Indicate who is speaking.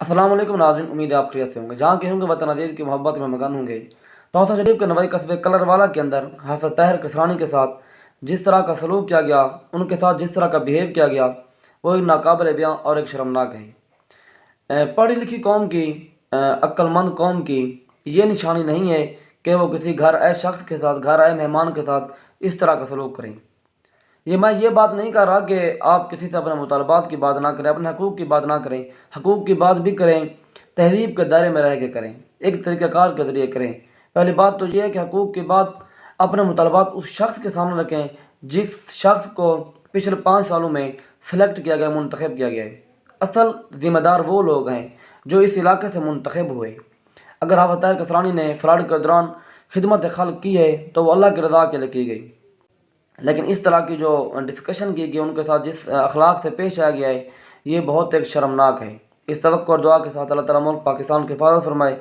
Speaker 1: السلام علیکم ناظرین، امید ہے آپ خیریت سے ہوں گے۔ جہاں کے ہوں گے وطن عزیز کی محبت میں مگن ہوں گے۔ توسا شریف کے نوائی قصبے کلر والا کے اندر حافظ طاہر کسرانی کے ساتھ جس طرح کا سلوک کیا گیا، ان کے ساتھ جس طرح کا بیہیو کیا گیا، وہ ایک ناقابل بیاں اور ایک شرمناک ہے۔ پڑھی لکھی قوم کی، عقل مند قوم کی یہ نشانی نہیں ہے کہ وہ کسی گھر آئے شخص کے ساتھ، گھر آئے مہمان کے ساتھ اس طرح کا سلوک کریں۔ میں یہ بات نہیں کر رہا کہ آپ کسی سے اپنے مطالبات کی بات نہ کریں، اپنے حقوق کی بات نہ کریں، حقوق کی بات بھی کریں، تہذیب کے دائرے میں رہ کے کریں، ایک طریقہ کار کے ذریعے کریں۔ پہلی بات تو یہ ہے کہ حقوق کی بات، اپنے مطالبات اس شخص کے سامنے رکھیں جس شخص کو پچھلے 5 سالوں میں سلیکٹ کیا گیا، منتخب کیا گیا ہے۔ اصل ذمہ دار وہ لوگ ہیں جو اس علاقے سے منتخب ہوئے۔ اگر حافظ طاہر کسرانی نے فلاڈ کے دوران خدمت خلق کی ہے تو وہ اللہ کی رضا کے لیے کی گئی، لیکن اس طرح کی جو ڈسکشن کی گئی، ان کے ساتھ جس اخلاق سے پیش آیا گیا ہے، یہ بہت ایک شرمناک ہے۔ اس توقع اور دعا کے ساتھ اللہ تعالیٰ ملک پاکستان کی حفاظت فرمائے۔